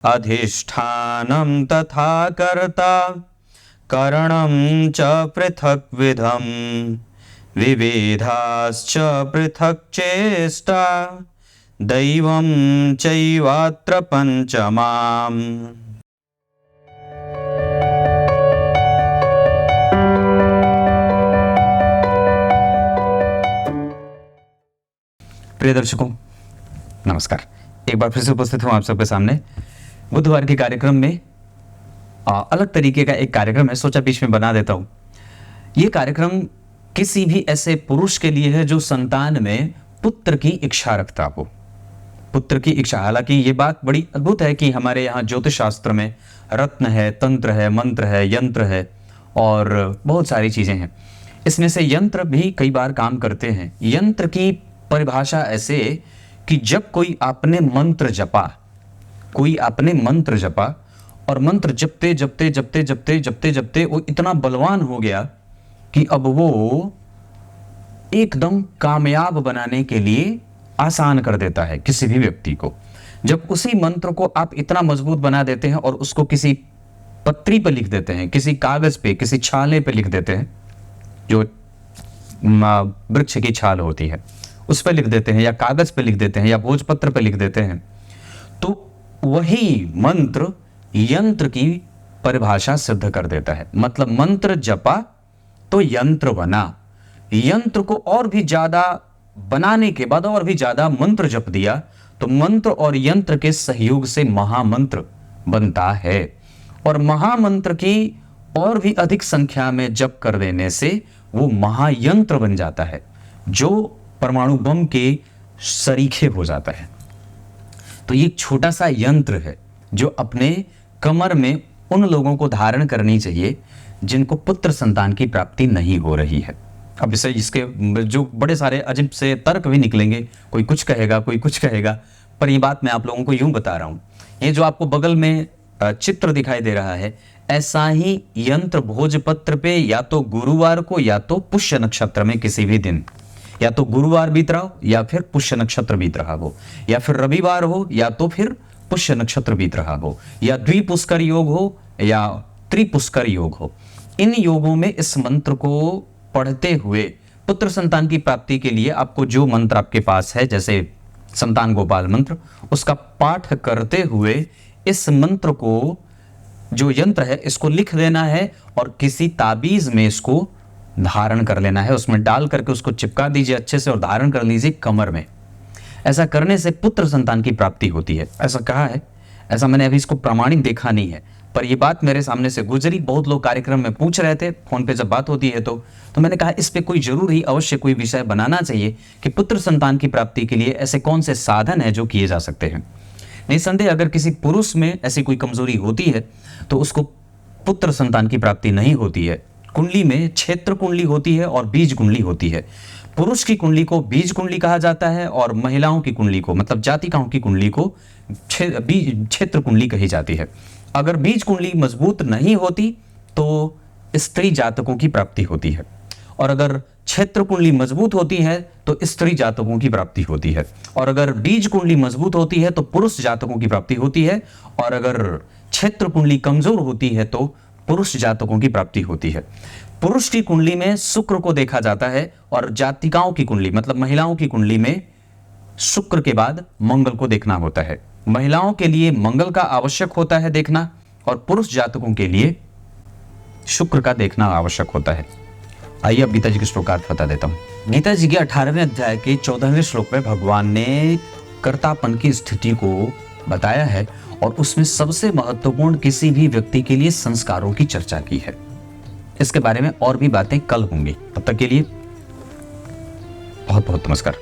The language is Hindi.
अधिष्ठानं तथा कर्ता करणं च पृथक्विधं विविधाश्च पृथक् चेष्टा दैवं चैवात्र पंचमाम्। प्रिय दर्शकों नमस्कार, एक बार फिर से उपस्थित हूं आप सबके सामने। बुधवार के कार्यक्रम में अलग तरीके का एक कार्यक्रम है, सोचा बीच में बना देता हूं। ये कार्यक्रम किसी भी ऐसे पुरुष के लिए है जो संतान में पुत्र की इच्छा रखता हो। पुत्र की इच्छा, हालांकि ये बात बड़ी अद्भुत है कि हमारे यहाँ ज्योतिष शास्त्र में रत्न है, तंत्र है, मंत्र है, यंत्र है और बहुत सारी चीजें हैं। इसमें से यंत्र भी कई बार काम करते हैं। यंत्र की परिभाषा ऐसे कि जब कोई आपने मंत्र जपा और मंत्र जपते वो इतना बलवान हो गया कि अब वो एकदम कामयाब बनाने के लिए आसान कर देता है किसी भी व्यक्ति को। जब उसी मंत्र को आप इतना मजबूत बना देते हैं और उसको किसी पत्री पर लिख देते हैं, किसी कागज पे, किसी छाले पे लिख देते हैं, जो वृक्ष की छाल होती है उस पर लिख देते हैं, या कागज पे लिख देते हैं, या भोजपत्र पे लिख देते हैं, तो वही मंत्र यंत्र की परिभाषा सिद्ध कर देता है। मतलब मंत्र जपा तो यंत्र बना। यंत्र को और भी ज्यादा बनाने के बाद और भी ज्यादा मंत्र जप दिया तो मंत्र और यंत्र के सहयोग से महामंत्र बनता है। और महामंत्र की और भी अधिक संख्या में जप कर देने से वो महायंत्र बन जाता है, जो परमाणु बम के सरीखे हो जाता है। तो ये छोटा सा यंत्र है जो अपने कमर में उन लोगों को धारण करनी चाहिए जिनको पुत्र संतान की प्राप्ति नहीं हो रही है। अब इसके जो बड़े सारे अजीब से तर्क भी निकलेंगे, कोई कुछ कहेगा, कोई कुछ कहेगा, पर ये बात मैं आप लोगों को यूं बता रहा हूं। ये जो आपको बगल में चित्र दिखाई दे रहा है, ऐसा ही यंत्र भोजपत्र पे या तो गुरुवार को या तो पुष्य नक्षत्र में किसी भी दिन, या तो गुरुवार बीत रहा हो या फिर पुष्य नक्षत्र बीत रहा हो, या फिर रविवार हो या तो फिर पुष्य नक्षत्र बीत रहा हो, या द्विपुष्कर योग हो या त्रिपुष्कर योग हो, इन योगों में इस मंत्र को पढ़ते हुए पुत्र संतान की प्राप्ति के लिए आपको जो मंत्र आपके पास है, जैसे संतान गोपाल मंत्र, उसका पाठ करते हुए इस मंत्र को, जो यंत्र है, इसको लिख देना है और किसी ताबीज में इसको धारण कर लेना है। उसमें डाल करके उसको चिपका दीजिए अच्छे से और धारण कर लीजिए कमर में। ऐसा करने से पुत्र संतान की प्राप्ति होती है, ऐसा कहा है। ऐसा मैंने अभी इसको प्रमाणिक देखा नहीं है, पर यह बात मेरे सामने से गुजरी। बहुत लोग कार्यक्रम में पूछ रहे थे, फोन पे जब बात होती है तो मैंने कहा इस पे कोई जरूर ही अवश्य कोई विषय बनाना चाहिए कि पुत्र संतान की प्राप्ति के लिए ऐसे कौन से साधन है जो किए जा सकते हैं। निसंदेह अगर किसी पुरुष में ऐसी कोई कमजोरी होती है तो उसको पुत्र संतान की प्राप्ति नहीं होती है। कुंडली में क्षेत्र कुंडली होती है और बीज कुंडली होती है। पुरुष की कुंडली को बीज कुंडली कहा जाता है और महिलाओं की कुंडली को, मतलब जातिकाओं की कुंडली को क्षेत्र कुंडली कही जाती है। अगर बीज कुंडली मजबूत नहीं होती तो स्त्री जातकों की प्राप्ति होती है, और अगर क्षेत्र कुंडली मजबूत होती है तो स्त्री जातकों की प्राप्ति होती है, और अगर बीज कुंडली मजबूत होती है तो पुरुष जातकों की प्राप्ति होती है, और अगर क्षेत्र कुंडली कमजोर होती है तो पुरुष जातकों की प्राप्ति होती है। पुरुष की कुंडली में शुक्र को देखा जाता है और जातिकाओं की कुंडली, मतलब महिलाओं की कुंडली में शुक्र के बाद मंगल को देखना होता है। महिलाओं के लिए मंगल का आवश्यक होता है देखना, और पुरुष जातकों के लिए शुक्र का देखना आवश्यक होता है। आइए अब गीता जी के श्लोकार्थ बता देता हूं। गीता जी के 18वें अध्याय के 14वें श्लोक में भगवान ने कर्तापन की स्थिति को बताया है और उसमें सबसे महत्वपूर्ण किसी भी व्यक्ति के लिए संस्कारों की चर्चा की है। इसके बारे में और भी बातें कल होंगी। तब तक के लिए बहुत बहुत नमस्कार।